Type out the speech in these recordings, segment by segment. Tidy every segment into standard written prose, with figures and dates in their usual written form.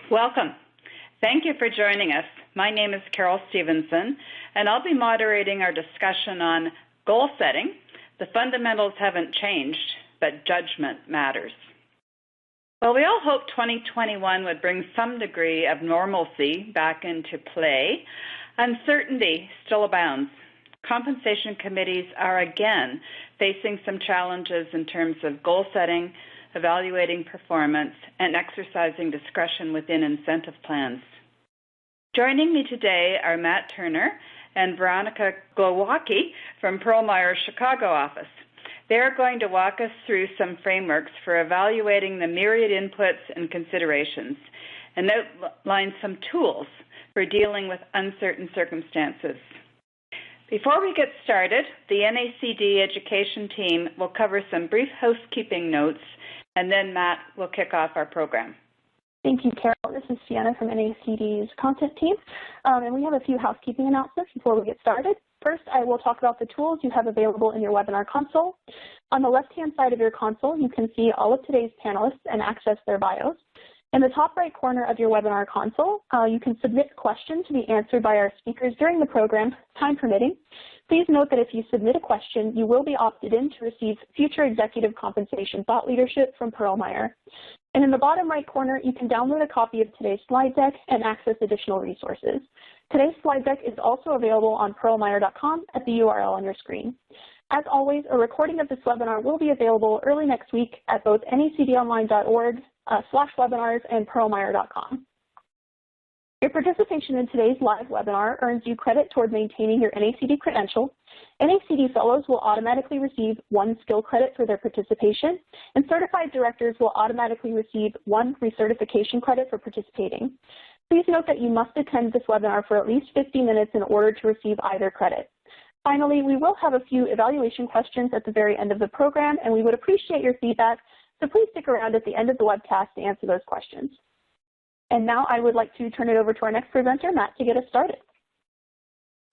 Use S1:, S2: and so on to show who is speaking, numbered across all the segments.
S1: Welcome. Thank you for joining us. My name is Carol Stevenson, and I'll be moderating our discussion on goal setting. The fundamentals haven't changed, but judgment matters. Well, we all hoped 2021 would bring some degree of normalcy back into play. Uncertainty still abounds. Compensation committees are again facing some challenges in terms of goal setting, evaluating performance, and exercising discretion within incentive plans. Joining me today are Matt Turner and Veronica Glowacki from Perlmeyer's Chicago office. They're going to walk us through some frameworks for evaluating the myriad inputs and considerations and outline some tools for dealing with uncertain circumstances. Before we get started, the NACD education team will cover some brief housekeeping notes, and then Matt will kick off our program.
S2: Thank you, Carol. This is Sienna from NACD's content team, and we have a few housekeeping announcements before we get started. First, I will talk about the tools you have available in your webinar console. On the left-hand side of your console, you can see all of today's panelists and access their bios. In the top right corner of your webinar console, you can submit questions to be answered by our speakers during the program, time permitting. Please note that if you submit a question, you will be opted in to receive future executive compensation thought leadership from Perlmeyer. And in the bottom right corner, you can download a copy of today's slide deck and access additional resources. Today's slide deck is also available on perlmeyer.com at the URL on your screen. As always, a recording of this webinar will be available early next week at both nacdonline.org/webinars and perlmeyer.com. Your participation in today's live webinar earns you credit toward maintaining your NACD credential. NACD fellows will automatically receive 1 skill credit for their participation, and certified directors will automatically receive 1 recertification credit for participating. Please note that you must attend this webinar for at least 50 minutes in order to receive either credit. Finally, we will have a few evaluation questions at the very end of the program, and we would appreciate your feedback, so please stick around at the end of the webcast to answer those questions. And now I would like to turn it over to our next presenter, Matt, to get us started.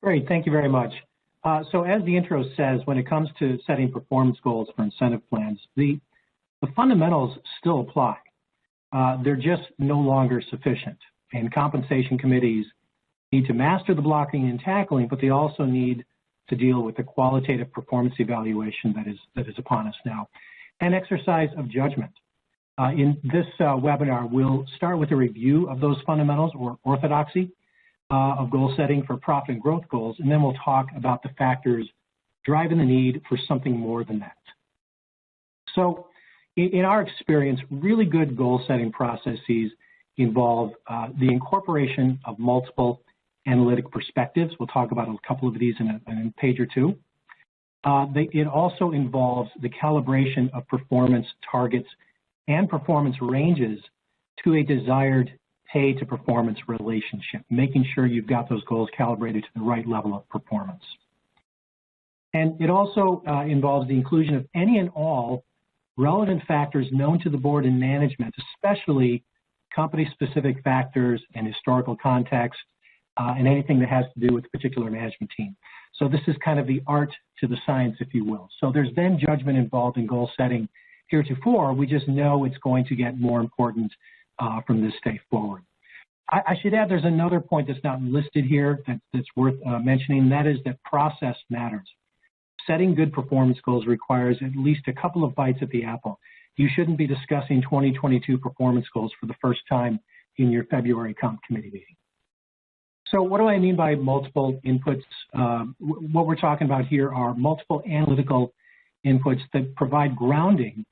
S3: Great, thank you very much. So as the intro says, when it comes to setting performance goals for incentive plans, the fundamentals still apply. They're just no longer sufficient. And compensation committees need to master the blocking and tackling, but they also need to deal with the qualitative performance evaluation that is upon us now, and exercise of judgment. In this webinar, we'll start with a review of those fundamentals, or orthodoxy, of goal setting for profit and growth goals, and then we'll talk about the factors driving the need for something more than that. So in our experience, really good goal setting processes involve the incorporation of multiple analytic perspectives. We'll talk about a couple of these in a page or two. It also involves the calibration of performance targets and performance ranges to a desired pay-to-performance relationship, making sure you've got those goals calibrated to the right level of performance. And it also involves the inclusion of any and all relevant factors known to the board and management, especially company-specific factors and historical context, and anything that has to do with a particular management team. So this is kind of the art to the science, if you will. So there's been judgment involved in goal setting heretofore. We just know it's going to get more important from this day forward. I should add there's another point that's not listed here that's worth mentioning, and that is that process matters. Setting good performance goals requires at least a couple of bites at the apple. You shouldn't be discussing 2022 performance goals for the first time in your February comp committee meeting. So what do I mean by multiple inputs? What we're talking about here are multiple analytical inputs that provide grounding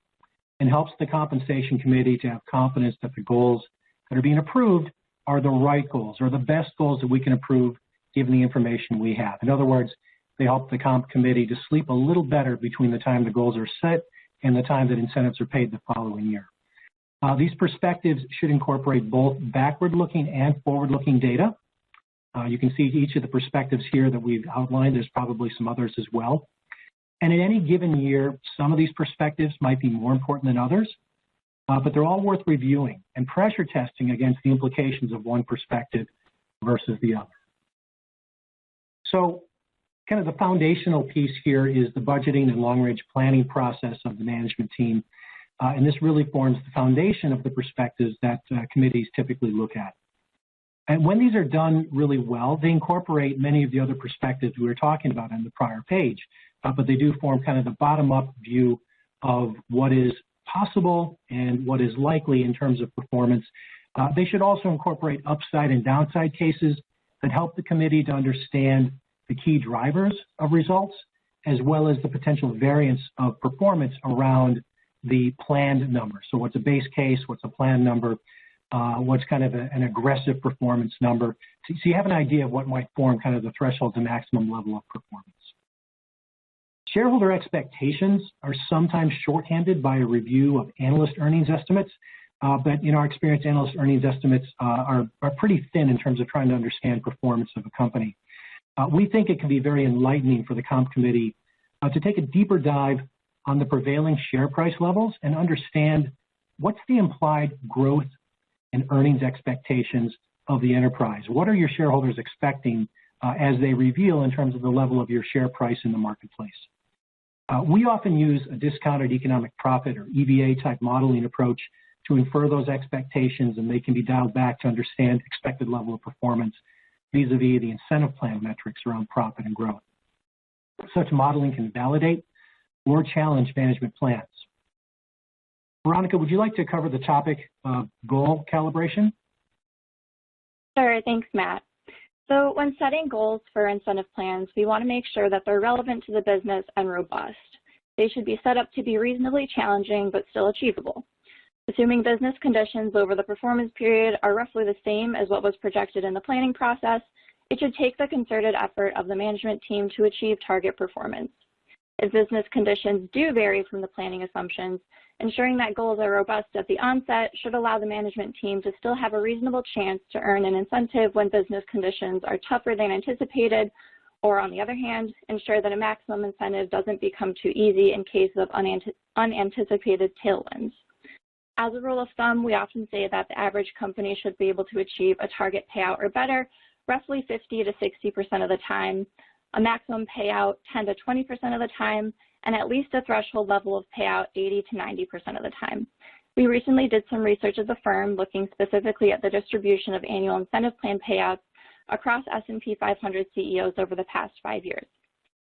S3: and helps the compensation committee to have confidence that the goals that are being approved are the right goals or the best goals that we can approve given the information we have. In other words, they help the comp committee to sleep a little better between the time the goals are set and the time that incentives are paid the following year. These perspectives should incorporate both backward-looking and forward-looking data. You can see each of the perspectives here that we've outlined. There's probably some others as well. And in any given year, some of these perspectives might be more important than others, but they're all worth reviewing and pressure testing against the implications of one perspective versus the other. So kind of the foundational piece here is the budgeting and long-range planning process of the management team. and this really forms the foundation of the perspectives that committees typically look at. And when these are done really well, they incorporate many of the other perspectives we were talking about on the prior page, but they do form kind of the bottom-up view of what is possible and what is likely in terms of performance. They should also incorporate upside and downside cases that help the committee to understand the key drivers of results, as well as the potential variance of performance around the planned number. So what's a base case, what's a planned number, what's kind of an aggressive performance number. So you have an idea of what might form kind of the threshold to maximum level of performance. Shareholder expectations are sometimes shorthanded by a review of analyst earnings estimates, but in our experience, analyst earnings estimates are pretty thin in terms of trying to understand performance of a company. We think it can be very enlightening for the Comp Committee to take a deeper dive on the prevailing share price levels and understand what's the implied growth and earnings expectations of the enterprise. What are your shareholders expecting as they reveal in terms of the level of your share price in the marketplace? We often use a discounted economic profit or EVA type modeling approach to infer those expectations, and they can be dialed back to understand expected level of performance vis-a-vis the incentive plan metrics around profit and growth. Such modeling can validate or challenge management plans. Veronica, would you like to cover the topic of goal calibration?
S4: Sure, thanks, Matt. So when setting goals for incentive plans, we want to make sure that they're relevant to the business and robust. They should be set up to be reasonably challenging but still achievable. Assuming business conditions over the performance period are roughly the same as what was projected in the planning process, it should take the concerted effort of the management team to achieve target performance. If business conditions do vary from the planning assumptions, ensuring that goals are robust at the onset should allow the management team to still have a reasonable chance to earn an incentive when business conditions are tougher than anticipated, or on the other hand, ensure that a maximum incentive doesn't become too easy in case of unanticipated tailwinds. As a rule of thumb, we often say that the average company should be able to achieve a target payout or better roughly 50 to 60% of the time, a maximum payout 10 to 20% of the time, and at least a threshold level of payout 80 to 90% of the time. We recently did some research as a firm looking specifically at the distribution of annual incentive plan payouts across S&P 500 CEOs over the past 5 years.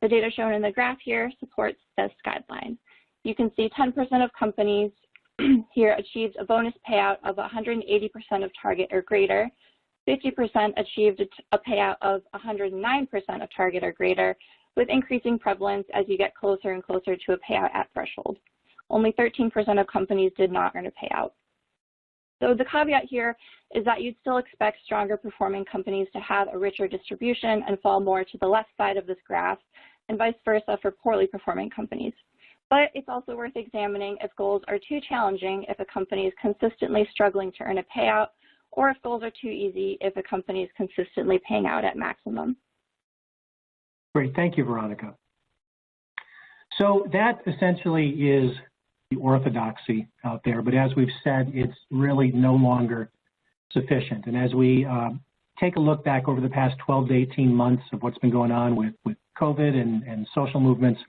S4: The data shown in the graph here supports this guideline. You can see 10% of companies here achieved a bonus payout of 180% of target or greater, 50% achieved a payout of 109% of target or greater, with increasing prevalence as you get closer and closer to a payout at threshold. Only 13% of companies did not earn a payout. So the caveat here is that you'd still expect stronger performing companies to have a richer distribution and fall more to the left side of this graph, and vice versa for poorly performing companies. But it's also worth examining if goals are too challenging if a company is consistently struggling to earn a payout, or if goals are too easy if a company is consistently paying out at maximum.
S3: Great, thank you, Veronica. So that essentially is the orthodoxy out there, but as we've said, it's really no longer sufficient. And as we take a look back over the past 12 to 18 months of what's been going on with COVID and social movements,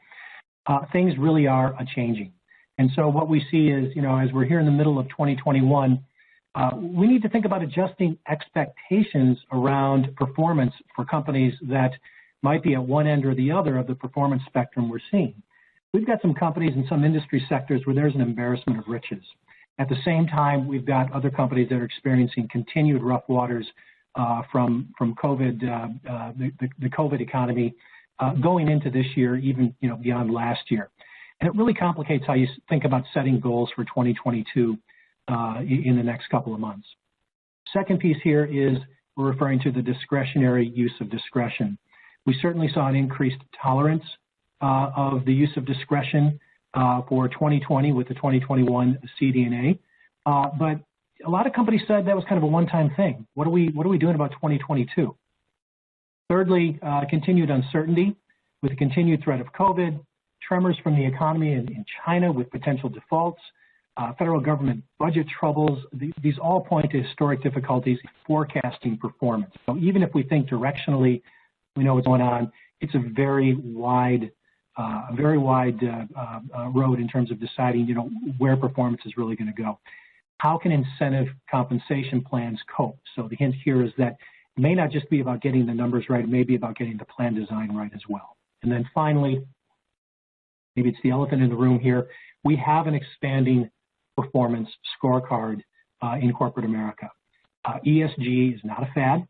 S3: things really are a-changing. And so what we see is, as we're here in the middle of 2021, we need to think about adjusting expectations around performance for companies that might be at one end or the other of the performance spectrum we're seeing. We've got some companies in some industry sectors where there's an embarrassment of riches. At the same time, we've got other companies that are experiencing continued rough waters from COVID, the COVID economy going into this year, even beyond last year. And it really complicates how you think about setting goals for 2022 in the next couple of months. Second piece here is we're referring to the discretionary use of discretion. We certainly saw an increased tolerance of the use of discretion for 2020 with the 2021 CD&A, but a lot of companies said that was kind of a one-time thing. What are we doing about 2022? Thirdly, continued uncertainty with the continued threat of COVID, tremors from the economy in China with potential defaults, federal government budget troubles. These all point to historic difficulties in forecasting performance. So even if we think directionally we know what's going on, it's a very wide a very wide road in terms of deciding, where performance is really going to go. How can incentive compensation plans cope? So the hint here is that it may not just be about getting the numbers right, it may be about getting the plan design right as well. And then finally, maybe it's the elephant in the room here, we have an expanding performance scorecard in corporate America. ESG is not a fad.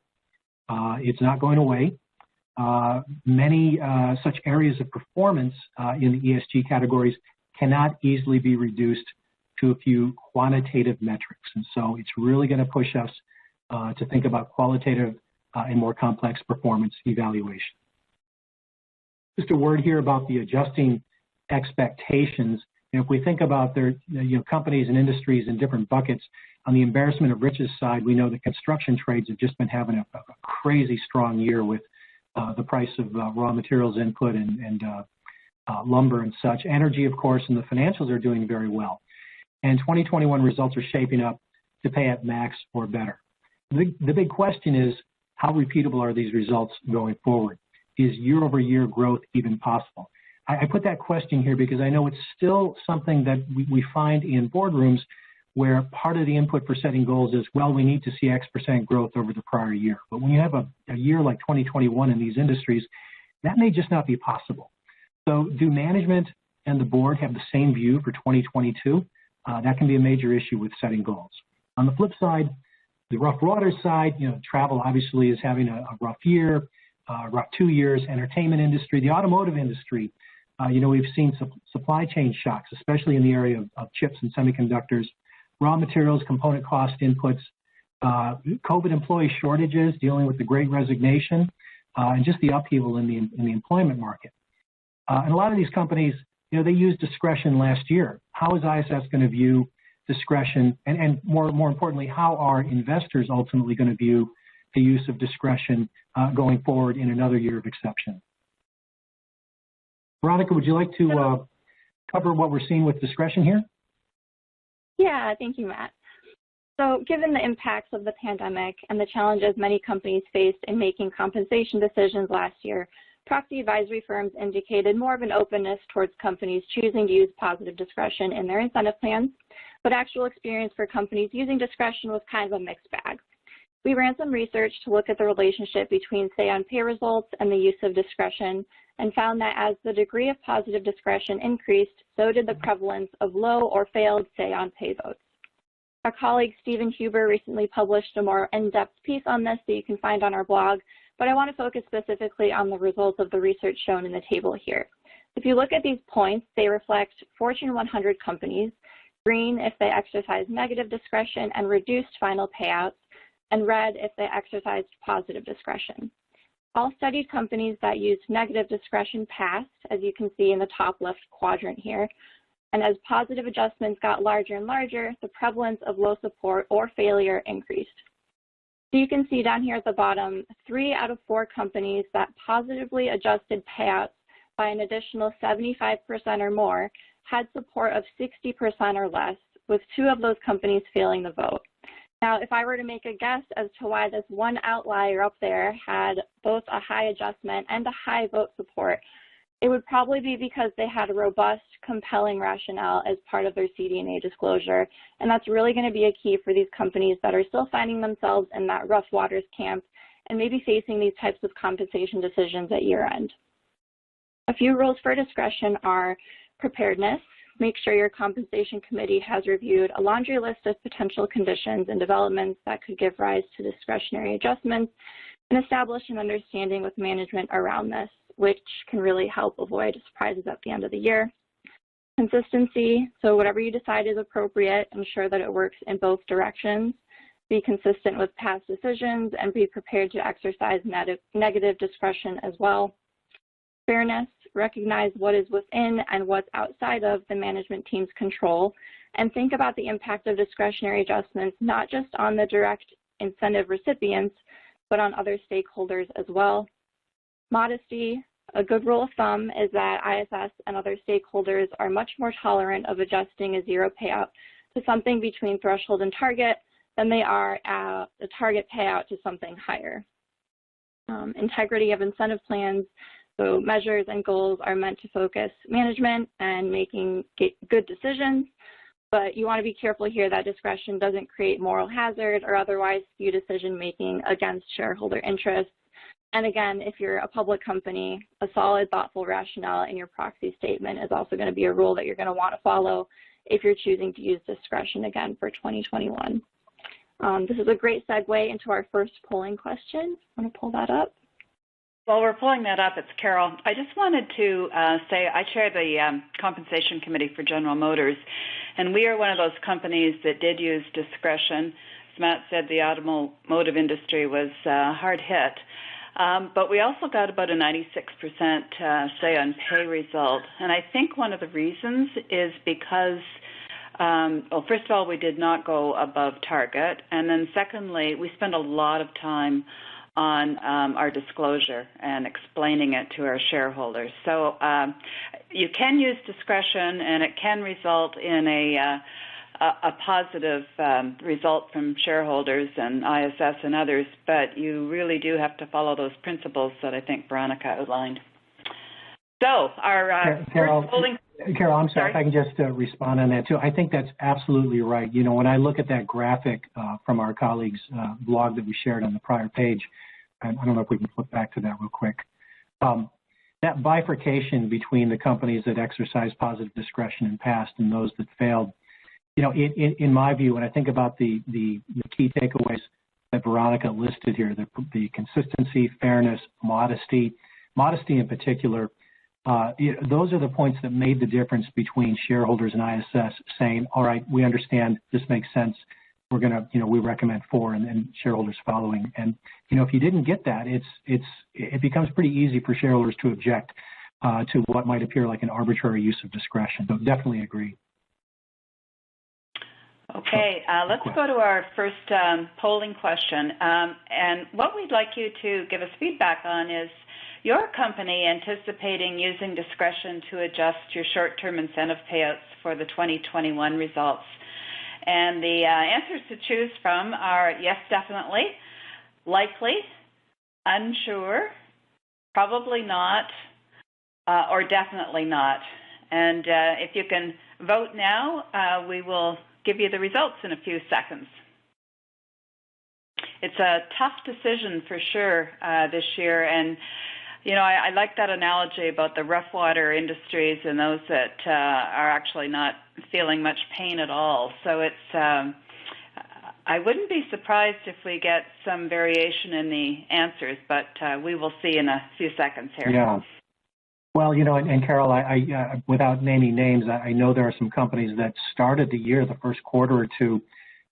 S3: It's not going away. Many such areas of performance in the ESG categories cannot easily be reduced to a few quantitative metrics. And so it's really going to push us to think about qualitative and more complex performance evaluation. Just a word here about the adjusting expectations. If we think about their companies and industries in different buckets, on the embarrassment of riches side, we know that construction trades have just been having a crazy strong year with the price of raw materials input and lumber and such. Energy, of course, and the financials are doing very well. And 2021 results are shaping up to pay at max or better. The big question is, how repeatable are these results going forward? Is year-over-year growth even possible? I put that question here because I know it's still something that we find in boardrooms where part of the input for setting goals is, well, we need to see X% growth over the prior year. But when you have a year like 2021 in these industries, that may just not be possible. So do management and the board have the same view for 2022? That can be a major issue with setting goals. On the flip side, the rough waters side, travel obviously is having a rough year, rough 2 years, entertainment industry, the automotive industry. We've seen supply chain shocks, especially in the area of chips and semiconductors, raw materials, component cost inputs, COVID employee shortages, dealing with the Great Resignation, and just the upheaval in the employment market. And a lot of these companies, they used discretion last year. How is ISS going to view discretion? And more importantly, how are investors ultimately going to view the use of discretion going forward in another year of exception? Veronica, would you like to cover what we're seeing with discretion here?
S4: Yeah, thank you, Matt. So given the impacts of the pandemic and the challenges many companies faced in making compensation decisions last year, proxy advisory firms indicated more of an openness towards companies choosing to use positive discretion in their incentive plans, but actual experience for companies using discretion was kind of a mixed bag. We ran some research to look at the relationship between say-on-pay results and the use of discretion, and found that as the degree of positive discretion increased, so did the prevalence of low or failed say-on-pay votes. Our colleague Stephen Huber recently published a more in-depth piece on this that you can find on our blog, but I want to focus specifically on the results of the research shown in the table here. If you look at these points, they reflect Fortune 100 companies, green if they exercised negative discretion and reduced final payouts, and red if they exercised positive discretion. All studied companies that used negative discretion passed, as you can see in the top left quadrant here. And as positive adjustments got larger and larger, the prevalence of low support or failure increased. So you can see down here at the bottom, 3 out of 4 companies that positively adjusted payouts by an additional 75% or more had support of 60% or less, with 2 of those companies failing the vote. Now, if I were to make a guess as to why this one outlier up there had both a high adjustment and a high vote support, it would probably be because they had a robust, compelling rationale as part of their CD&A disclosure, and that's really going to be a key for these companies that are still finding themselves in that rough waters camp and maybe facing these types of compensation decisions at year-end. A few rules for discretion are preparedness. Make sure your compensation committee has reviewed a laundry list of potential conditions and developments that could give rise to discretionary adjustments, and establish an understanding with management around this, which can really help avoid surprises at the end of the year. Consistency, so whatever you decide is appropriate, ensure that it works in both directions. Be consistent with past decisions and be prepared to exercise negative discretion as well. Fairness, recognize what is within and what's outside of the management team's control, and think about the impact of discretionary adjustments not just on the direct incentive recipients, but on other stakeholders as well. Modesty, a good rule of thumb is that ISS and other stakeholders are much more tolerant of adjusting a zero payout to something between threshold and target than they are at the target payout to something higher. Integrity of incentive plans. So measures and goals are meant to focus management and making good decisions, but you want to be careful here that discretion doesn't create moral hazard or otherwise skew decision-making against shareholder interests. And again, if you're a public company, a solid, thoughtful rationale in your proxy statement is also going to be a rule that you're going to want to follow if you're choosing to use discretion again for 2021. This is a great segue into our first polling question. I want to pull that up.
S1: While we're pulling that up, it's Carol. I just wanted to say I chair the Compensation Committee for General Motors, and we are one of those companies that did use discretion. As Matt said, the automotive industry was hard hit, but we also got about a 96% say on pay result. And I think one of the reasons is because, well, first of all, we did not go above target, and then secondly, we spent a lot of time on our disclosure and explaining it to our shareholders. So you can use discretion, and it can result in a positive result from shareholders and ISS and others, but you really do have to follow those principles that I think Veronica outlined. So our
S3: Carol,
S1: polling.
S3: Carol, I'm sorry if I can just respond on that too. I think that's absolutely right. You know, when I look at that graphic from our colleagues' blog that we shared on the prior page, I don't know if we can flip back to that real quick. That bifurcation between the companies that exercised positive discretion in past and those that failed, you know, in my view, when I think about the key takeaways that Veronica listed here, the consistency, fairness, modesty in particular, those are the points that made the difference between shareholders and ISS saying, all right, we understand, this makes sense. We're going to, you know, we recommend for, and shareholders following. And, you know, if you didn't get that, it becomes pretty easy for shareholders to object to what might appear like an arbitrary use of discretion. So definitely agree.
S1: Okay, let's go to our first polling question. And what we'd like you to give us feedback on is your company anticipating using discretion to adjust your short-term incentive payouts for the 2021 results. And the answers to choose from are yes, definitely, likely, unsure, probably not, or definitely not. And if you can vote now, we will give you the results in a few seconds. It's a tough decision for sure this year, and you know, I like that analogy about the rough water industries and those that are actually not feeling much pain at all. So it's, I wouldn't be surprised if we get some variation in the answers, but we will see in a few seconds here.
S3: Yeah. Well, you know, and Carol, I without naming names, I know there are some companies that started the year, the first quarter or two,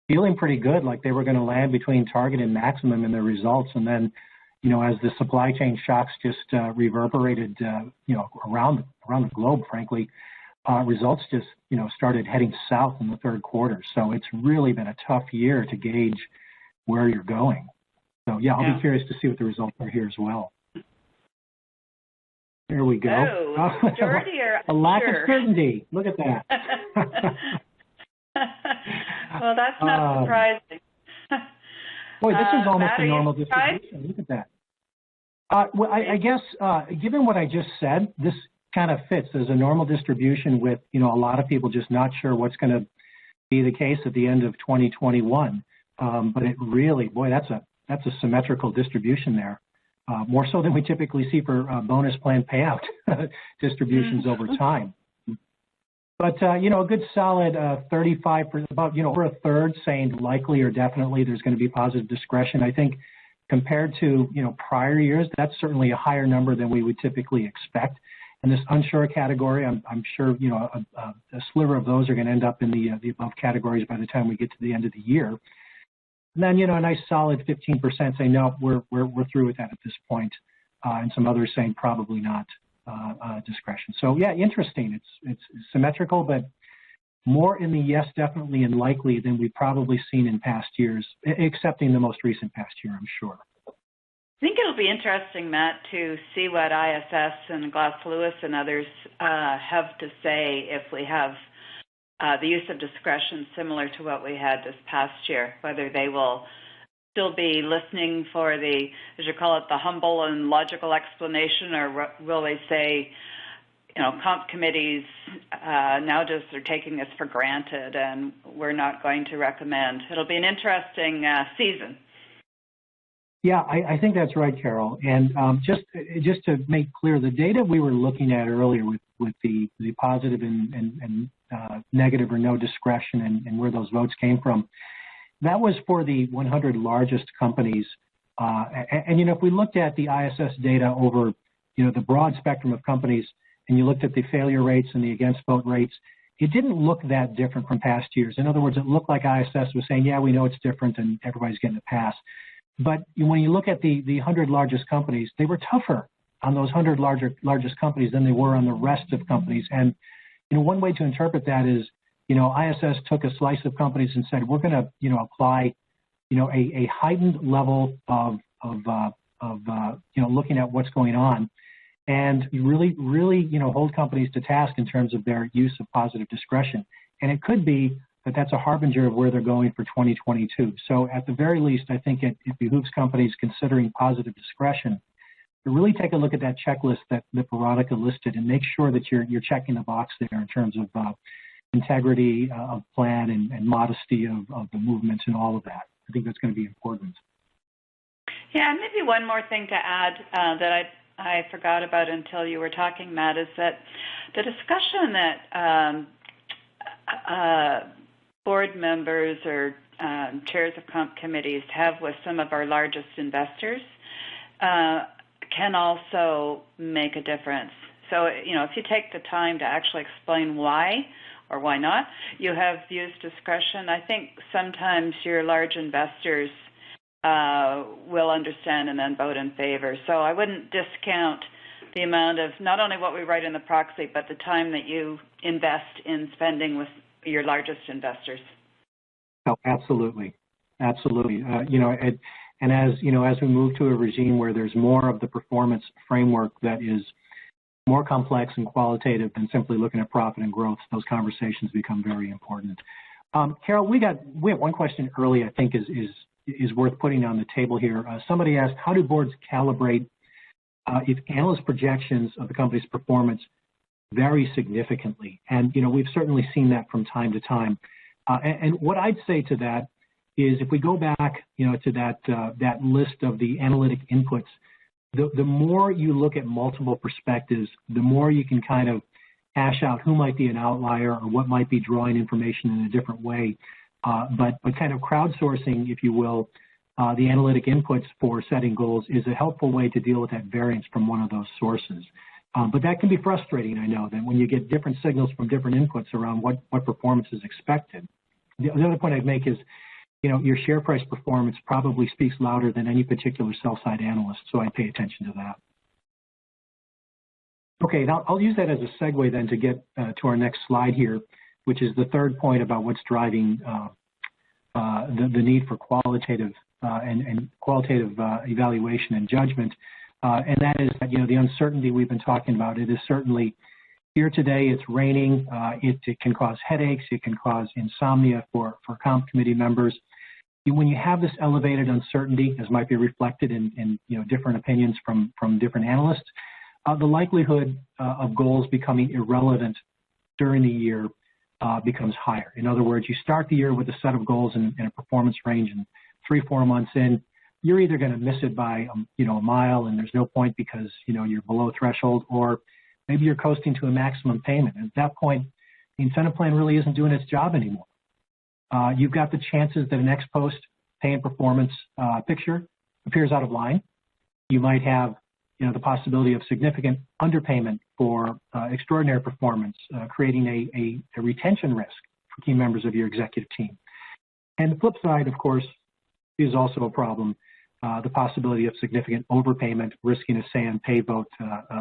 S3: feeling pretty good, like they were going to land between target and maximum in their results, and then, you know, as the supply chain shocks just reverberated, you know, around the globe, frankly, results just, you know, started heading south in the third quarter. So it's really been a tough year to gauge where you're going. So yeah, I'll be curious to see what the results are here as well. There we go.
S1: Oh, majority or
S3: a lack of certainty. Look at that.
S1: Well, that's not surprising.
S3: Boy, this is almost a normal distribution. Look at that. Well, I guess, given what I just said, this kind of fits as a normal distribution with, you know, a lot of people just not sure what's going to be the case at the end of 2021. But it really, boy, that's a symmetrical distribution there. More so than we typically see for bonus plan payout distributions over time. But, you know, a good solid 35%, about, you know, over a third saying likely or definitely there's going to be positive discretion. I think compared to, you know, prior years, that's certainly a higher number than we would typically expect. In this unsure category, I'm sure, you know, a sliver of those are going to end up in the above categories by the time we get to the end of the year. And then, you know, a nice solid 15% say, no, we're through with that at this point. And some others saying probably not. Discretion. So yeah, interesting. It's symmetrical, but more in the yes, definitely, and likely than we've probably seen in past years, excepting the most recent past year, I'm sure.
S1: I think it'll be interesting, Matt, to see what ISS and Glass Lewis and others have to say if we have the use of discretion similar to what we had this past year, whether they will still be listening for the, as you call it, the humble and logical explanation, or will they say, you know, comp committees now just are taking this for granted and we're not going to recommend? It'll be an interesting season.
S3: Yeah, I think that's right, Carol. And just to make clear, the data we were looking at earlier with the positive and negative or no discretion and where those votes came from, that was for the 100 largest companies. And, you know, if we looked at the ISS data over, you know, the broad spectrum of companies, and you looked at the failure rates and the against vote rates, it didn't look that different from past years. In other words, it looked like ISS was saying, yeah, we know it's different and everybody's getting a pass. But when you look at the 100 largest companies, they were tougher on those 100 largest companies than they were on the rest of companies. And, you know, one way to interpret that is, you know, ISS took a slice of companies and said, we're going to, you know, apply, you know, a heightened level of you know, looking at what's going on, and really, you know, hold companies to task in terms of their use of positive discretion. And it could be that that's a harbinger of where they're going for 2022. So at the very least, I think it behooves companies considering positive discretion to really take a look at that checklist that Veronica listed and make sure that you're checking the box there in terms of integrity of plan and modesty of the movements and all of that. I think that's going to be important. Yeah,
S1: and maybe one more thing to add that I forgot about until you were talking, Matt, is that the discussion that board members or chairs of comp committees have with some of our largest investors can also make a difference. So, you know, if you take the time to actually explain why or why not you have used discretion, I think sometimes your large investors will understand and then vote in favor. So I wouldn't discount the amount of not only what we write in the proxy, but the time that you invest in spending with your largest investors.
S3: Oh, absolutely. Absolutely. You know, and as, you know, as we move to a regime where there's more of the performance framework that is more complex and qualitative than simply looking at profit and growth, those conversations become very important. Carol, we have one question early I think is worth putting on the table here. Somebody asked, how do boards calibrate if analyst projections of the company's performance vary significantly? And, you know, we've certainly seen that from time to time. And what I'd say to that is if we go back, you know, to that list of the analytic inputs, the more you look at multiple perspectives, the more you can kind of hash out who might be an outlier or what might be drawing information in a different way. But kind of crowdsourcing, if you will, the analytic inputs for setting goals is a helpful way to deal with that variance from one of those sources. But that can be frustrating, I know, that when you get different signals from different inputs around what performance is expected. The other point I'd make is, you know, your share price performance probably speaks louder than any particular sell-side analyst, so I pay attention to that. Okay, now I'll use that as a segue then to get to our next slide here, which is the third point about what's driving the need for qualitative and qualitative evaluation and judgment, and that is that, you know, the uncertainty we've been talking about. It is certainly here today. It's raining. It can cause headaches. It can cause insomnia for comp committee members. When you have this elevated uncertainty, as might be reflected in you know, different opinions from different analysts, the likelihood of goals becoming irrelevant during the year becomes higher. In other words, you start the year with a set of goals in a performance range, and 3-4 months in, you're either going to miss it by you know, a mile, and there's no point because, you know, you're below threshold, or maybe you're coasting to a maximum payment. And at that point, the incentive plan really isn't doing its job anymore. You've got the chances that an ex post pay and performance picture appears out of line. You might have, you know, the possibility of significant underpayment for extraordinary performance, creating a retention risk for key members of your executive team. And the flip side, of course, is also a problem, the possibility of significant overpayment, risking a say and pay vote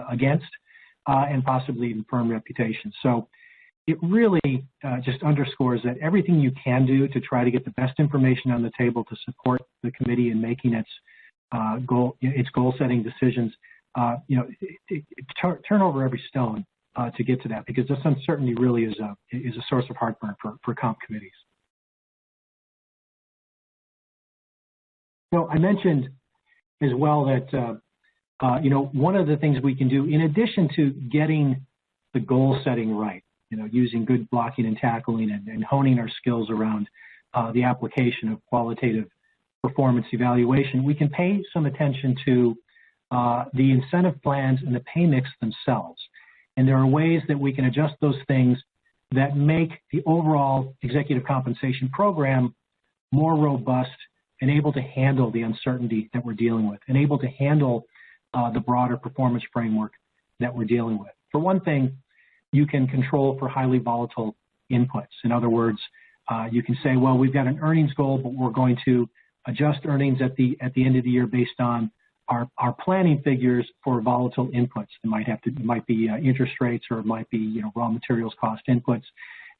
S3: against, and possibly even firm reputation. So it really just underscores that everything you can do to try to get the best information on the table to support the committee in making its goal-setting decisions, you know, turn over every stone to get to that, because this uncertainty really is a source of heartburn for comp committees. So I mentioned as well that, one of the things we can do, in addition to getting the goal setting right, using good blocking and tackling and honing our skills around the application of qualitative performance evaluation, we can pay some attention to the incentive plans and the pay mix themselves. And there are ways that we can adjust those things that make the overall executive compensation program more robust and able to handle the uncertainty that we're dealing with, and able to handle the broader performance framework that we're dealing with. For one thing, you can control for highly volatile inputs. In other words, you can say, well, we've got an earnings goal, but we're going to adjust earnings at the end of the year based on our planning figures for volatile inputs. It might be interest rates, or it might be raw materials cost inputs.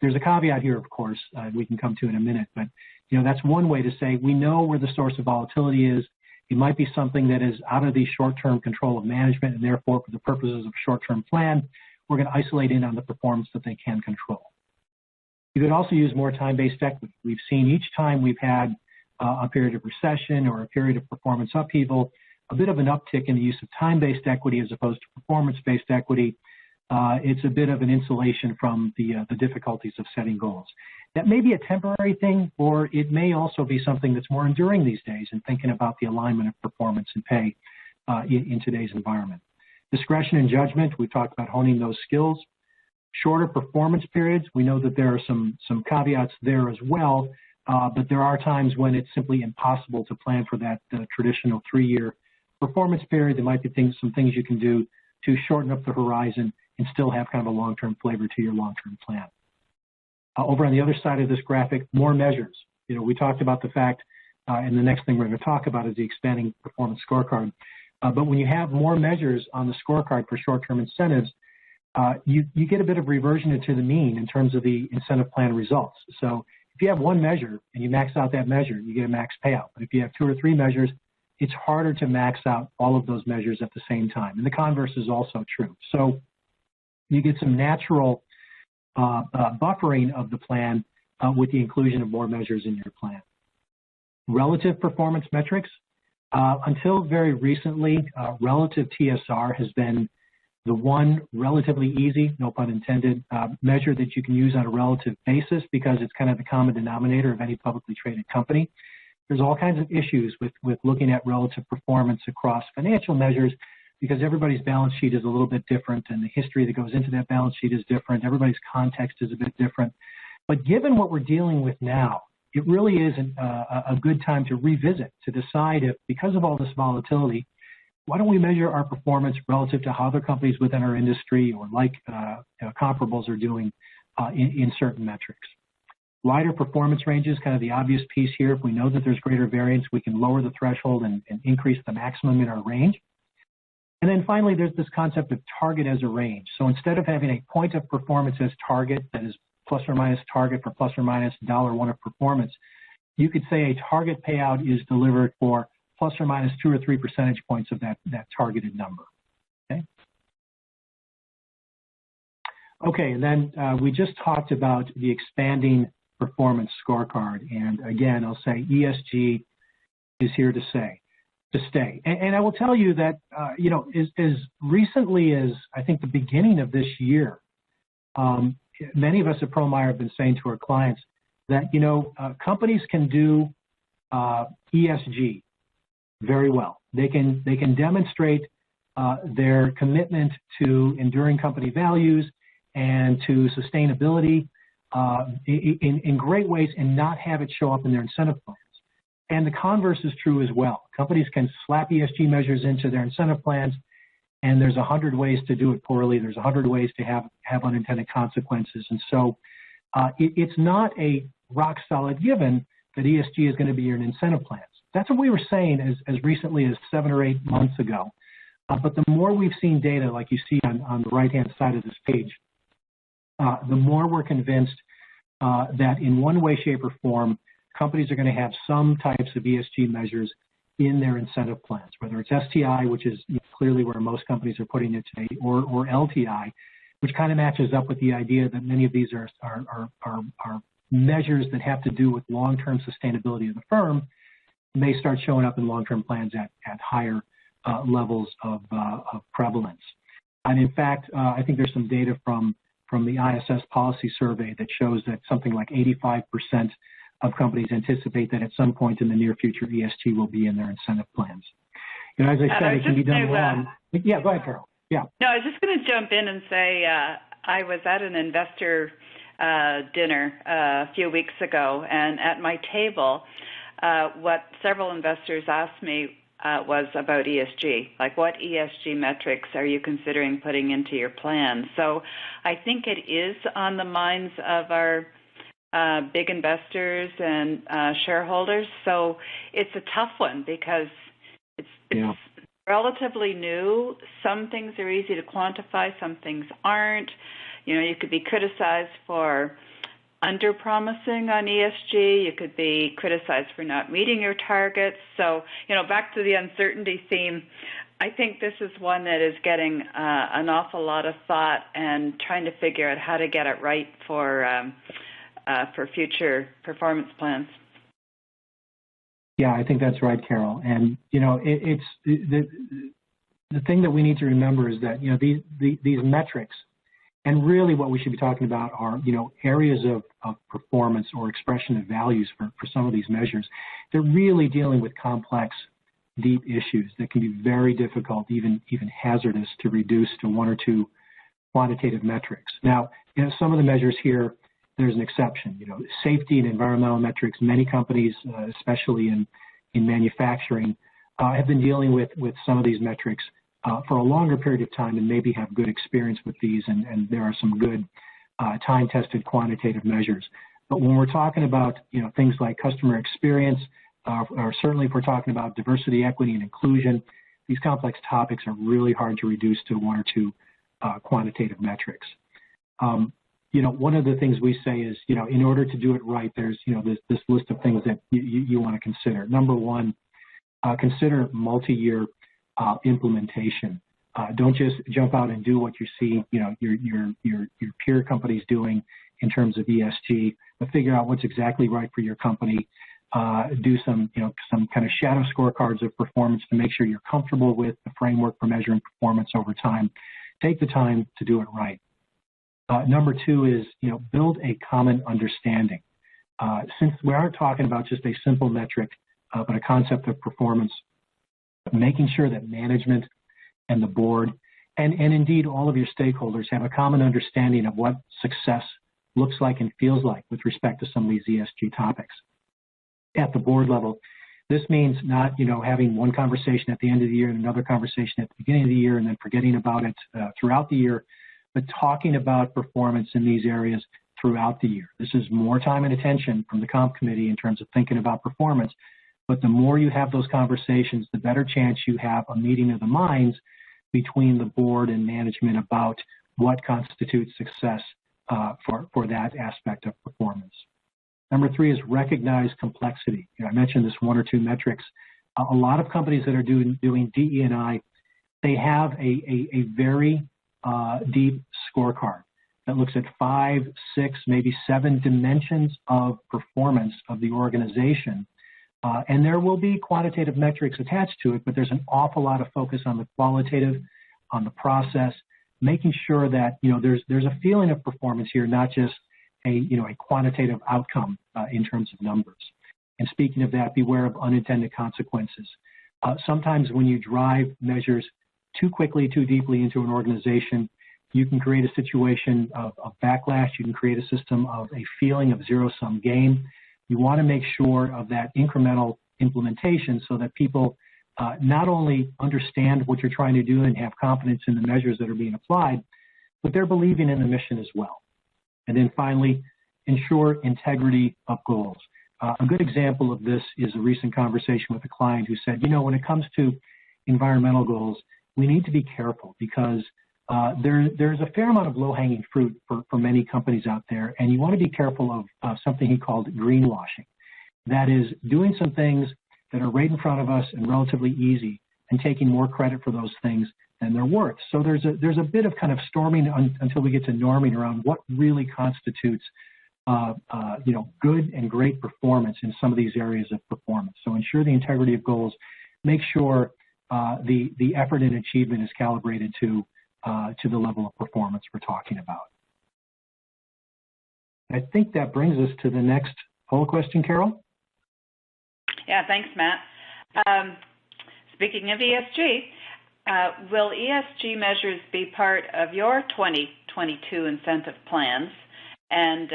S3: There's a caveat here, of course, we can come to in a minute, but that's one way to say we know where the source of volatility is. It might be something that is out of the short-term control of management, and therefore, for the purposes of a short-term plan, we're going to isolate in on the performance that they can control. You could also use more time-based equity. We've seen each time we've had a period of recession or a period of performance upheaval, a bit of an uptick in the use of time-based equity as opposed to performance-based equity. It's a bit of an insulation from the difficulties of setting goals. That may be a temporary thing, or it may also be something that's more enduring these days in thinking about the alignment of performance and pay in today's environment. Discretion and judgment, we talked about honing those skills. Shorter performance periods, we know that there are some caveats there as well, but there are times when it's simply impossible to plan for that traditional 3-year performance period. There might be some things you can do to shorten up the horizon and still have kind of a long-term flavor to your long-term plan. Over on the other side of this graphic, more measures. We talked about the fact, and the next thing we're going to talk about is the expanding performance scorecard. But when you have more measures on the scorecard for short-term incentives, you get a bit of reversion into the mean in terms of the incentive plan results. So if you have one measure and you max out that measure, you get a max payout. But if you have 2 or 3 measures, it's harder to max out all of those measures at the same time. And the converse is also true. So you get some natural buffering of the plan with the inclusion of more measures in your plan. Relative performance metrics. Until very recently, relative TSR has been the one relatively easy, no pun intended, measure that you can use on a relative basis because it's kind of the common denominator of any publicly traded company. There's all kinds of issues with looking at relative performance across financial measures because everybody's balance sheet is a little bit different and the history that goes into that balance sheet is different. Everybody's context is a bit different. But given what we're dealing with now, it really is a good time to revisit, to decide if, because of all this volatility, why don't we measure our performance relative to how other companies within our industry or like comparables are doing in certain metrics. Wider performance ranges, kind of the obvious piece here. If we know that there's greater variance, we can lower the threshold and increase the maximum in our range. And then finally, there's this concept of target as a range. So instead of having a point of performance as target that is plus or minus target for plus or minus $1 of performance, you could say a target payout is delivered for plus or minus 2 or 3 percentage points of that targeted number. Okay, and then we just talked about the expanding performance scorecard. And again, I'll say ESG is here to stay. And I will tell you that, as recently as I think the beginning of this year, many of us at ProMeyer have been saying to our clients that, companies can do ESG very well. They can demonstrate their commitment to enduring company values and to sustainability in great ways and not have it show up in their incentive plans. And the converse is true as well. Companies can slap ESG measures into their incentive plans, and there's 100 ways to do it poorly. There's 100 ways to have unintended consequences. And so it's not a rock solid given that ESG is going to be in incentive plans. That's what we were saying as recently as 7 or 8 months ago. But the more we've seen data, like you see on the right-hand side of this page, the more we're convinced that in one way, shape, or form, companies are going to have some types of ESG measures in their incentive plans, whether it's STI, which is clearly where most companies are putting it today, or LTI, which kind of matches up with the idea that many of these are measures that have to do with long-term sustainability of the firm. may start showing up in long-term plans at higher levels of prevalence. And in fact, I think there's some data from the ISS policy survey that shows that something like 85% of companies anticipate that at some point in the near future, ESG will be in their incentive plans. You know, as I said, it can be done wrong. Yeah, go ahead, Carol. Yeah.
S1: No, I was just going to jump in and say I was at an investor dinner a few weeks ago, and at my table, what several investors asked me was about ESG, like what ESG metrics are you considering putting into your plan? So I think it is on the minds of our big investors and shareholders. So it's a tough one because it's relatively new. Some things are easy to quantify, some things aren't. You know, you could be criticized for under-promising on ESG. You could be criticized for not meeting your targets. So, you know, back to the uncertainty theme, I think this is one that is getting an awful lot of thought and trying to figure out how to get it right for future performance plans.
S3: Yeah, I think that's right, Carol. And, you know, it's the thing that we need to remember is that, you know, these metrics, and really what we should be talking about are, you know, areas of performance or expression of values for some of these measures. They're really dealing with complex, deep issues that can be very difficult, even hazardous to reduce to one or two quantitative metrics. Now, you know, some of the measures here, there's an exception. You know, safety and environmental metrics, many companies, especially in manufacturing, have been dealing with some of these metrics for a longer period of time and maybe have good experience with these, and there are some good time-tested quantitative measures. But when we're talking about, you know, things like customer experience, or certainly if we're talking about diversity, equity, and inclusion, these complex topics are really hard to reduce to one or two quantitative metrics. You know, one of the things we say is, you know, in order to do it right, there's, you know, this list of things that you want to consider. Number one, consider multi-year implementation. Don't just jump out and do what you see, you know, your peer companies doing in terms of ESG, but figure out what's exactly right for your company. Do some, you know, some kind of shadow scorecards of performance to make sure you're comfortable with the framework for measuring performance over time. Take the time to do it right. Number two is, you know, build a common understanding. Since we aren't talking about just a simple metric, but a concept of performance, making sure that management and the board and indeed all of your stakeholders have a common understanding of what success looks like and feels like with respect to some of these ESG topics. At the board level, this means not, you know, having one conversation at the end of the year and another conversation at the beginning of the year and then forgetting about it throughout the year, but talking about performance in these areas throughout the year. This is more time and attention from the comp committee in terms of thinking about performance, but the more you have those conversations, the better chance you have a meeting of the minds between the board and management about what constitutes success for that aspect of performance. Number three is recognize complexity. You know, I mentioned this one or two metrics. A lot of companies that are doing DE&I, they have a very deep scorecard that looks at 5, 6, maybe 7 dimensions of performance of the organization. And there will be quantitative metrics attached to it, but there's an awful lot of focus on the qualitative, on the process, making sure that, you know, there's a feeling of performance here, not just a quantitative outcome in terms of numbers. And speaking of that, beware of unintended consequences. Sometimes when you drive measures too quickly, too deeply into an organization, you can create a situation of backlash. You can create a system of a feeling of zero-sum game. You want to make sure of that incremental implementation so that people not only understand what you're trying to do and have confidence in the measures that are being applied, but they're believing in the mission as well. And then finally, ensure integrity of goals. A good example of this is a recent conversation with a client who said, you know, when it comes to environmental goals, we need to be careful because there's a fair amount of low-hanging fruit for many companies out there, and you want to be careful of something he called greenwashing. That is, doing some things that are right in front of us and relatively easy and taking more credit for those things than they're worth. So there's a bit of kind of storming until we get to norming around what really constitutes good and great performance in some of these areas of performance. So ensure the integrity of goals. Make sure the effort and achievement is calibrated to the level of performance we're talking about. I think that brings us to the next poll question, Carol.
S1: Yeah, thanks, Matt. Speaking of ESG, will ESG measures be part of your 2022 incentive plans? And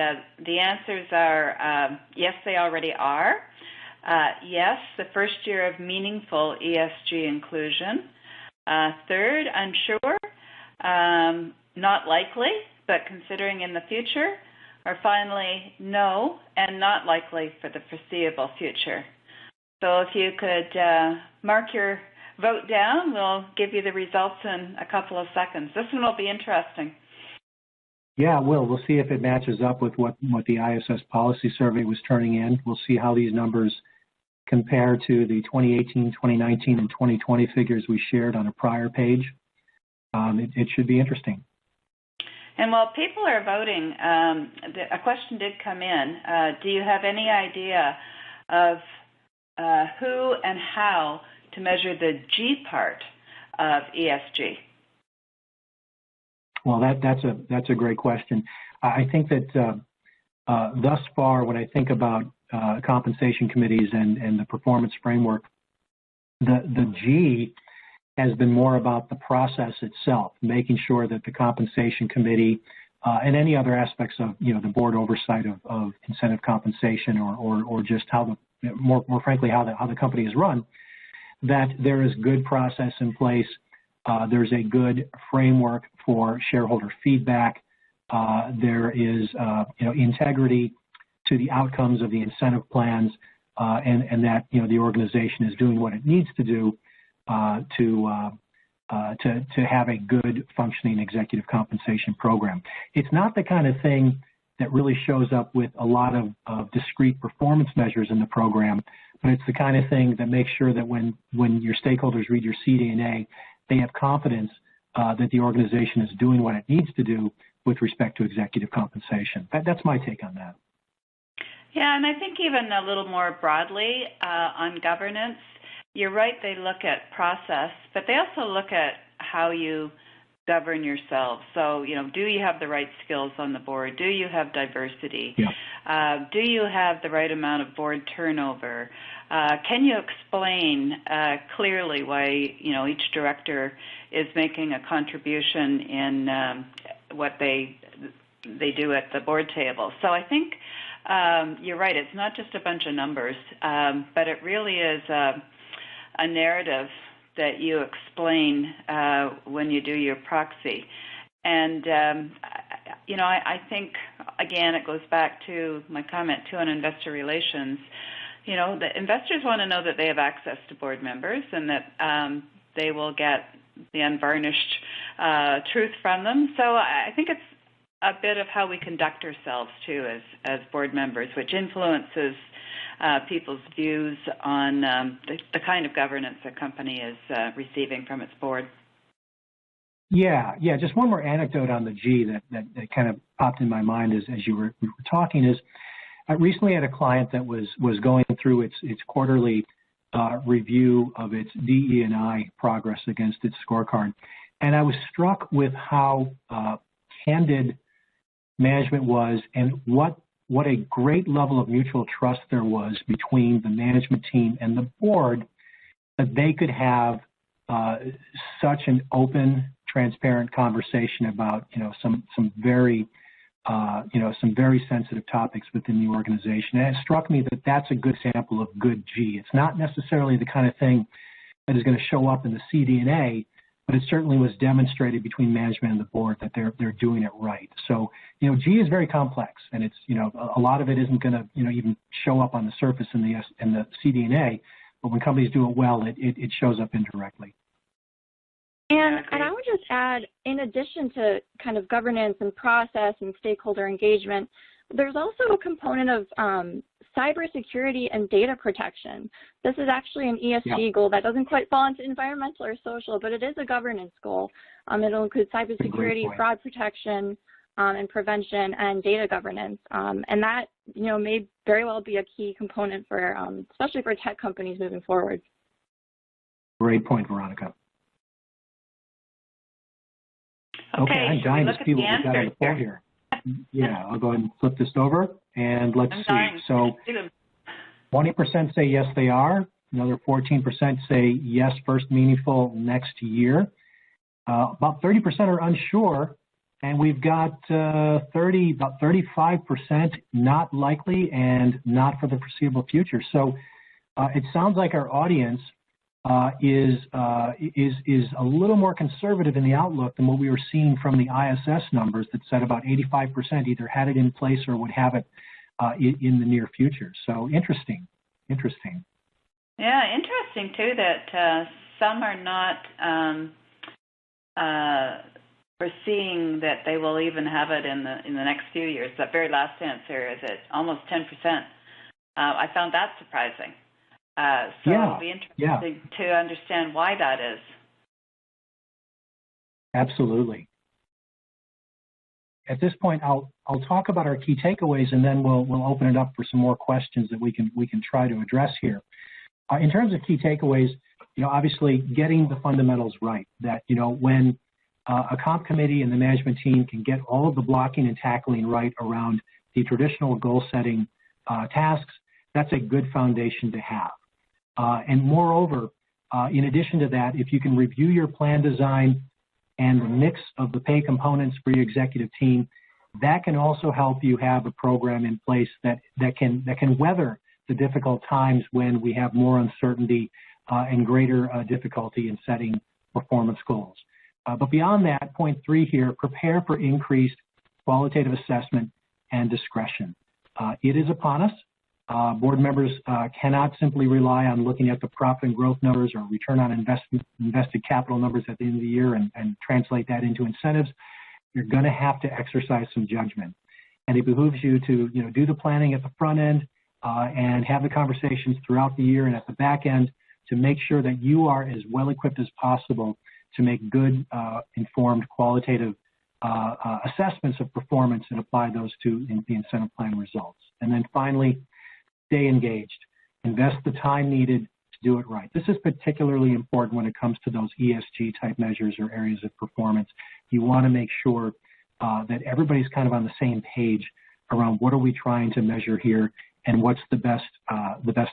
S1: the answers are yes, they already are. Yes, the first year of meaningful ESG inclusion. Third, unsure, not likely, but considering in the future. Or finally, no, and not likely for the foreseeable future. So if you could mark your vote down, we'll give you the results in a couple of seconds. This one will be interesting.
S3: Yeah, it will. We'll see if it matches up with what the ISS policy survey was turning in. We'll see how these numbers compare to the 2018, 2019, and 2020 figures we shared on a prior page. It should be interesting.
S1: And while people are voting, a question did come in. Do you have any idea of who and how to measure the G part of ESG?
S3: Well, that's a great question. I think that thus far, when I think about compensation committees and the performance framework, the G has been more about the process itself, making sure that the compensation committee and any other aspects of the board oversight of incentive compensation or just how more frankly how the company is run, that there is good process in place. There's a good framework for shareholder feedback. There is integrity to the outcomes of the incentive plans, and that the organization is doing what it needs to do to have a good functioning executive compensation program. It's not the kind of thing that really shows up with a lot of discrete performance measures in the program, but it's the kind of thing that makes sure that when your stakeholders read your CD&A, they have confidence that the organization is doing what it needs to do with respect to executive compensation. That's my take on that.
S1: Yeah, and I think even a little more broadly on governance, you're right, they look at process, but they also look at how you govern yourselves. So, do you have the right skills on the board? Do you have diversity? Yeah. Do you have the right amount of board turnover? Can you explain clearly why, each director is making a contribution in what they do at the board table? So I think you're right, it's not just a bunch of numbers, but it really is a narrative that you explain when you do your proxy. And, I think, again, it goes back to my comment, too, on investor relations. The investors want to know that they have access to board members and that they will get the unvarnished truth from them. So I think it's a bit of how we conduct ourselves, too, as board members, which influences people's views on the kind of governance a company is receiving from its board.
S3: Yeah. Just one more anecdote on the G that kind of popped in my mind as you were talking is, I recently had a client that was going through its quarterly review of its DE&I progress against its scorecard, and I was struck with how candid management was and what a great level of mutual trust there was between the management team and the board, that they could have such an open, transparent conversation about some very sensitive topics within the organization. And it struck me that that's a good sample of good G. It's not necessarily the kind of thing that is going to show up in the CD&A, but it certainly was demonstrated between management and the board that they're doing it right. So, G is very complex, and it's, a lot of it isn't going to, even show up on the surface in the CD&A, but when companies do it well, it shows up indirectly.
S4: And I would just add, in addition to kind of governance and process and stakeholder engagement, there's also a component of cybersecurity and data protection. This is actually an ESG goal that doesn't quite fall into environmental or social, but it is a governance goal. It'll include cybersecurity, fraud protection, and prevention and data governance. And that, may very well be a key component for, especially for tech companies moving forward.
S3: Great point, Veronica.
S1: Okay,
S3: I'm dying to see what we've got on the floor here. Yeah, I'll go ahead and flip this over, and let's see. So 20% say yes, they are. Another 14% say yes, first meaningful next year. About 30% are unsure, and we've got about 35% not likely and not for the foreseeable future. So it sounds like our audience is a little more conservative in the outlook than what we were seeing from the ISS numbers that said about 85% either had it in place or would have it in the near future. So interesting.
S1: Yeah, interesting too that some are not foreseeing that they will even have it in the next few years. That very last answer is at almost 10%. I found that surprising. So it'll be interesting to understand why that is. Absolutely.
S3: At this point, I'll talk about our key takeaways, and then we'll open it up for some more questions that we can try to address here. In terms of key takeaways, obviously getting the fundamentals right. That when a comp committee and the management team can get all of the blocking and tackling right around the traditional goal setting tasks, that's a good foundation to have. And moreover, in addition to that, if you can review your plan design and the mix of the pay components for your executive team, that can also help you have a program in place that can weather the difficult times when we have more uncertainty and greater difficulty in setting performance goals. But beyond that, point 3 here, prepare for increased qualitative assessment and discretion. It is upon us. Board members cannot simply rely on looking at the profit and growth numbers or return on invested capital numbers at the end of the year and translate that into incentives. You're going to have to exercise some judgment. And it behooves you to do the planning at the front end and have the conversations throughout the year and at the back end to make sure that you are as well equipped as possible to make good, informed, qualitative assessments of performance and apply those to the incentive plan results. And then finally, stay engaged. Invest the time needed to do it right. This is particularly important when it comes to those ESG type measures or areas of performance. You want to make sure that everybody's kind of on the same page around what are we trying to measure here and what's the best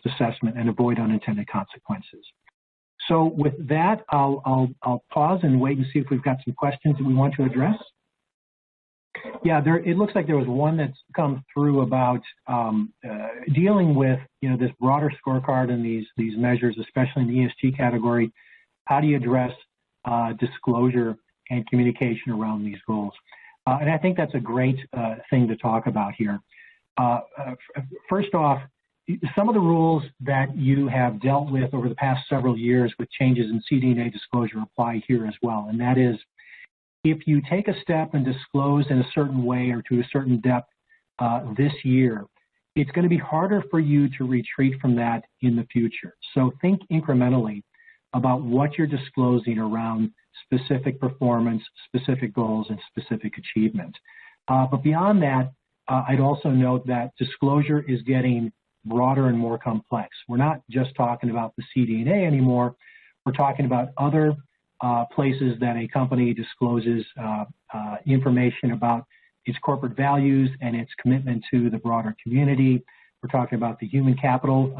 S3: assessment, and avoid unintended consequences. So with that, I'll pause and wait and see if we've got some questions that we want to address. Yeah, it looks like there was one that's come through about dealing with this broader scorecard and these measures, especially in the ESG category. How do you address disclosure and communication around these goals? And I think that's a great thing to talk about here. First off, some of the rules that you have dealt with over the past several years with changes in CD&A disclosure apply here as well, and that is, if you take a step and disclose in a certain way or to a certain depth this year, it's going to be harder for you to retreat from that in the future. So think incrementally about what you're disclosing around specific performance, specific goals, and specific achievement. But beyond that, I'd also note that disclosure is getting broader and more complex. We're not just talking about the CD&A anymore. We're talking about other places that a company discloses information about its corporate values and its commitment to the broader community. We're talking about the human capital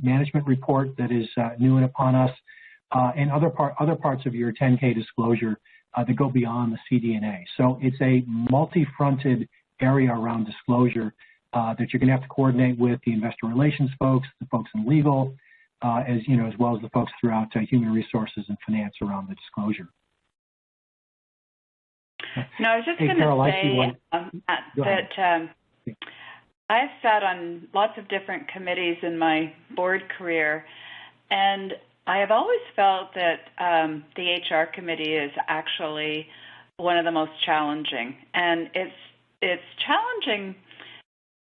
S3: management report that is new and upon us, and other parts of your 10K disclosure that go beyond the CD&A. So it's a multi-fronted area around disclosure that you're going to have to coordinate with the investor relations folks, the folks in legal, as well as the folks throughout human resources and finance around the disclosure.
S1: No, I was just going to say that I've sat on lots of different committees in my board career, and I have always felt that the HR committee is actually one of the most challenging, and it's challenging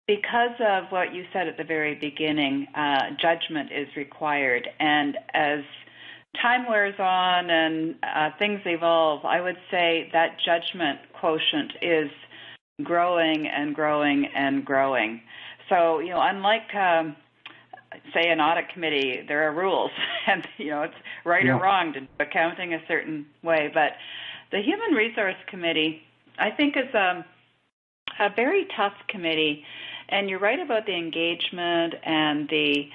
S1: because of what you said at the very beginning. Judgment is required, and as time wears on and things evolve, I would say that judgment quotient is growing and growing and growing. So, unlike, say, an audit committee, there are rules, and, it's right or wrong to do accounting a certain way. But the Human Resource Committee, I think, is a very tough committee, and you're right about the engagement and the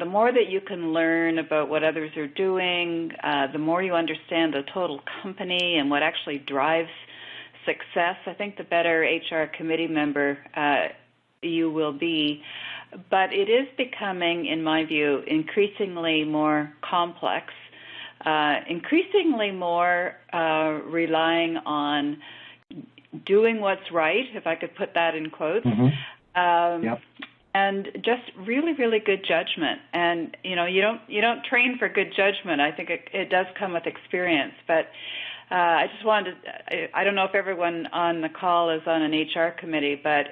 S1: more that you can learn about what others are doing, the more you understand the total company and what actually drives success, I think the better HR committee member you will be. But it is becoming, in my view, increasingly more complex, increasingly more relying on doing what's right, if I could put that in quotes, and just really, really good judgment. And you don't train for good judgment. I think it does come with experience. But I just wanted to, I don't know if everyone on the call is on an HR committee, but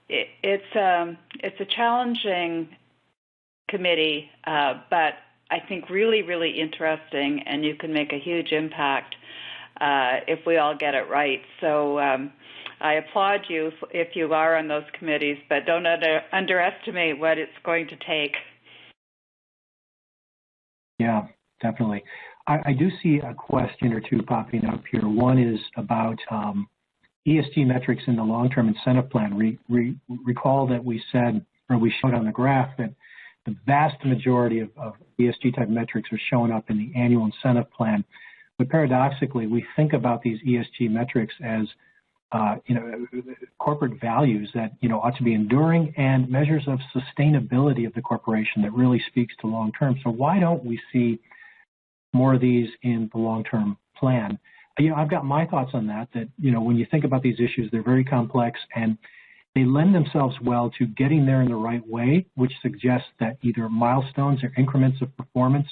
S1: it's a challenging committee, but I think really, really interesting, and you can make a huge impact if we all get it right. So I applaud you if you are on those committees, but don't underestimate what it's going to take.
S3: Yeah, definitely. I do see a question or two popping up here. One is about ESG metrics in the long-term incentive plan. Recall that we said, or we showed on the graph, that the vast majority of ESG type metrics are showing up in the annual incentive plan. But paradoxically, we think about these ESG metrics as corporate values that ought to be enduring and measures of sustainability of the corporation that really speaks to long term. So why don't we see more of these in the long-term plan? I've got my thoughts on that. That when you think about these issues, they're very complex and they lend themselves well to getting there in the right way, which suggests that either milestones or increments of performance,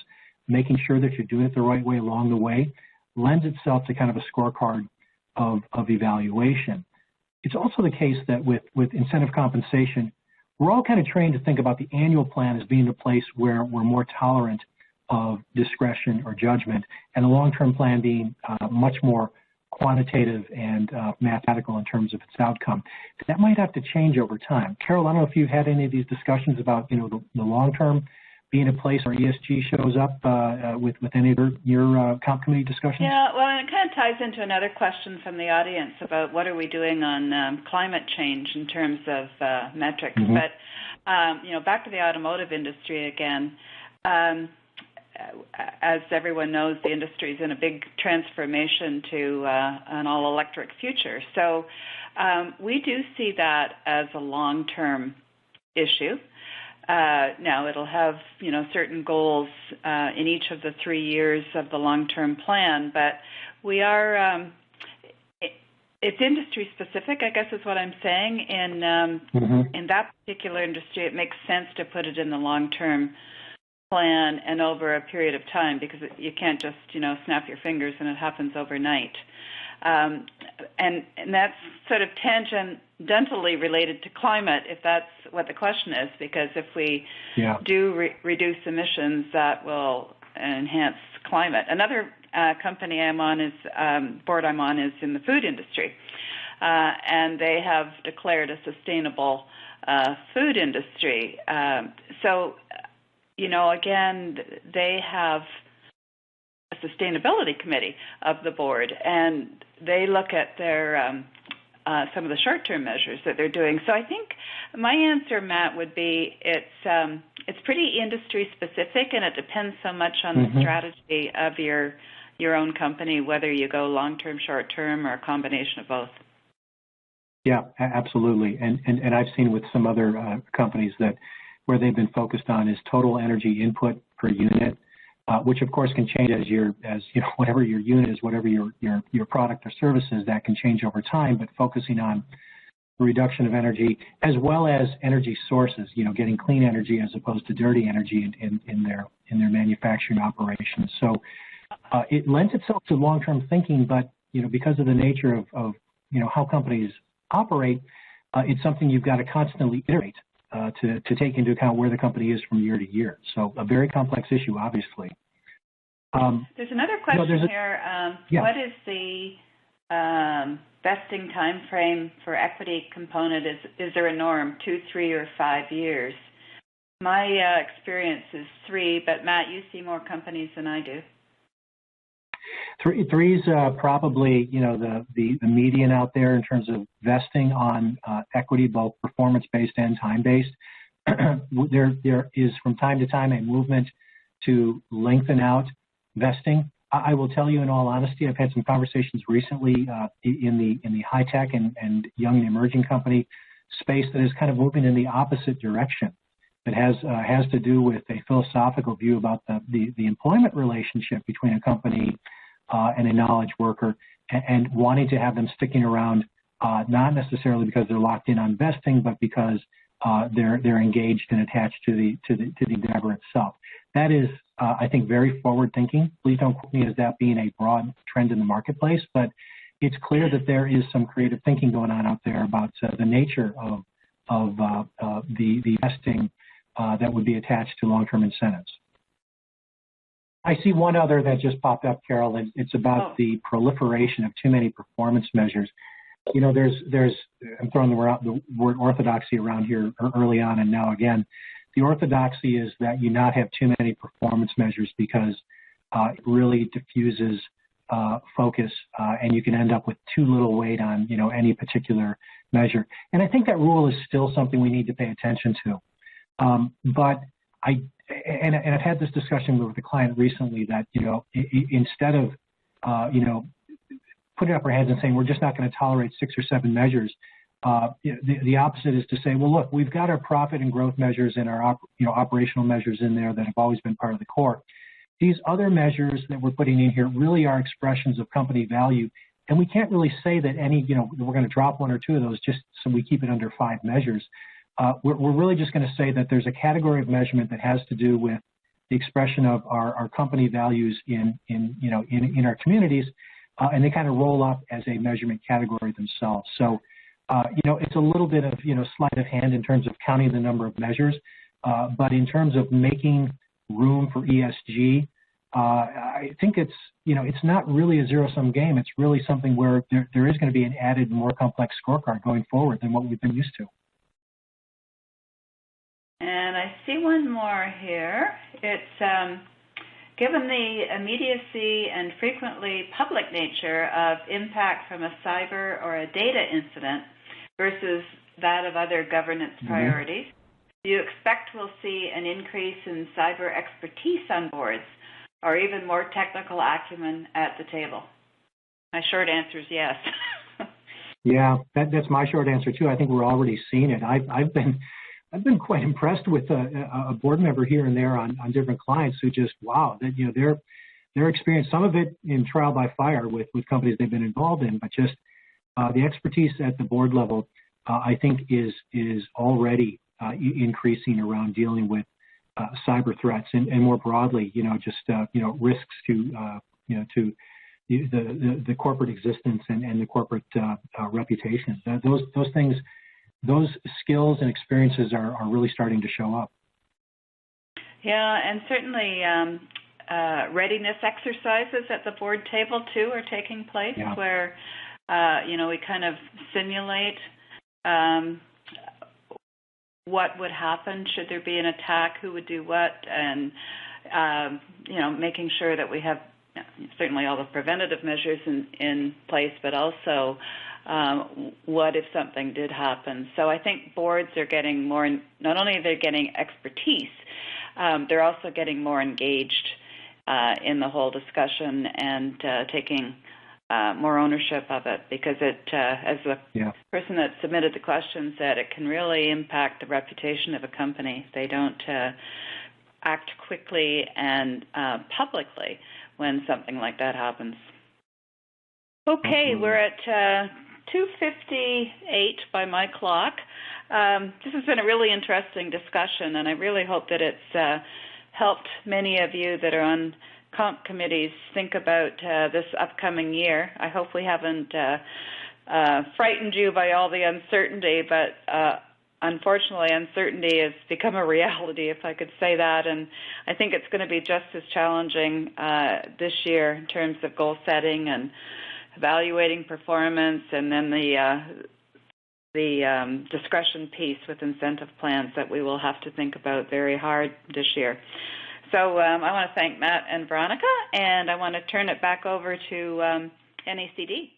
S3: making sure that you're doing it the right way along the way, lends itself to kind of a scorecard of evaluation. It's also the case that with incentive compensation, we're all kind of trained to think about the annual plan as being a place where we're more tolerant of discretion or judgment, and the long-term plan being much more quantitative and mathematical in terms of its outcome. That might have to change over time. Carol, I don't know if you've had any of these discussions about the long-term being a place where ESG shows up with any of your comp committee discussions? Yeah,
S1: well, and it kind of ties into another question from the audience about what are we doing on climate change in terms of metrics. Mm-hmm. But, back to the automotive industry again, as everyone knows, the industry is in a big transformation to an all-electric future. So we do see that as a long-term issue. Now, it'll have, certain goals in each of the 3 years of the long-term plan, but we are, it's industry-specific, I guess is what I'm saying. In that particular industry, it makes sense to put it in the long-term plan and over a period of time, because you can't just, snap your fingers and it happens overnight. And that's sort of tangentially related to climate, if that's what the question is, because if we do reduce emissions, that will enhance climate. Another company board I'm on is in the food industry, and they have declared a sustainable food industry. So, again, they have a sustainability committee of the board, and they look at their some of the short-term measures that they're doing. So I think my answer, Matt, would be it's pretty industry-specific, and it depends so much on the strategy of your own company, whether you go long-term, short-term, or a combination of both.
S3: Yeah, absolutely. And I've seen with some other companies that where they've been focused on is total energy input per unit, which of course can change as whatever your unit is, whatever your product or service is, that can change over time. But focusing on the reduction of energy as well as energy sources, getting clean energy as opposed to dirty energy in their manufacturing operations. So it lends itself to long-term thinking, but because of the nature of how companies operate, it's something you've got to constantly iterate to take into account where the company is from year to year. So a very complex issue, obviously.
S1: There's another question here.
S3: Yeah.
S1: What is the vesting time frame for equity component? Is there a norm, 2, 3, or 5 years? My experience is 3, but Matt, you see more companies than I do.
S3: Three's probably, you know, the median out there in terms of vesting on equity, both performance-based and time-based. There is from time to time a movement to lengthen out vesting. I will tell you in all honesty, I've had some conversations recently in the high tech and young and emerging company space that is kind of moving in the opposite direction. It has to do with a philosophical view about the employment relationship between a company and a knowledge worker, and wanting to have them sticking around, not necessarily because they're locked in on vesting, but because they're engaged and attached to the endeavor itself. That is, I think, very forward thinking. Please don't quote me as that being a broad trend in the marketplace, but it's clear that there is some creative thinking going on out there about the nature of the vesting that would be attached to long-term incentives. I see one other that just popped up, Carol, and it's about the proliferation of too many performance measures. You know, I'm throwing the word orthodoxy around here early on and now again. The orthodoxy is that you not have too many performance measures because it really diffuses focus and you can end up with too little weight on, you know, any particular measure. And I think that rule is still something we need to pay attention to. But I've had this discussion with a client recently that, you know, instead of, you know, putting up our hands and saying we're just not going to tolerate 6 or 7 measures, the opposite is to say, well, look, we've got our profit and growth measures and our operational measures in there that have always been part of the core. These other measures that we're putting in here really are expressions of company value, and we can't really say that any, you know, we're going to drop 1 or 2 of those just so we keep it under 5 measures. We're really just going to say that there's a category of measurement that has to do with the expression of our company values in our communities, and they kind of roll up as a measurement category themselves. So, you know, it's a little bit of, you know, sleight of hand in terms of counting the number of measures, but in terms of making room for ESG, I think it's, you know, it's not really a zero-sum game. It's really something where there is going to be an added, more complex scorecard going forward than what we've been used to.
S1: And I see one more here. It's given the immediacy and frequently public nature of impact from a cyber or a data incident versus that of other governance priorities, do you expect we'll see an increase in cyber expertise on boards or even more technical acumen at the table? My short answer is yes.
S3: Yeah, that's my short answer too. I think we're already seeing it. I've been quite impressed with a board member here and there on different clients who just, wow, that, you know, their experience, some of it in trial by fire with companies they've been involved in, but just the expertise at the board level, I think is already increasing around dealing with cyber threats and more broadly, you know, just you know, risks to you know, to the corporate existence and the corporate reputation. Those things. Those skills and experiences are really starting to show up.
S1: Yeah, and certainly readiness exercises at the board table, too, are taking place where, you know, we kind of simulate what would happen should there be an attack, who would do what, and, you know, making sure that we have certainly all the preventative measures in place, but also what if something did happen. So I think boards are getting more, not only are they getting expertise, they're also getting more engaged in the whole discussion and taking more ownership of it, because it, as the person that submitted the question said, it can really impact the reputation of a company if they don't act quickly and publicly when something like that happens. Okay, we're at 2:58 by my clock. This has been a really interesting discussion, and I really hope that it's helped many of you that are on comp committees think about this upcoming year. I hope we haven't frightened you by all the uncertainty, but unfortunately, uncertainty has become a reality, if I could say that, and I think it's going to be just as challenging this year in terms of goal setting and evaluating performance, and then the discretion piece with incentive plans that we will have to think about very hard this year. So I want to thank Matt and Veronica, and I want to turn it back over to NACD.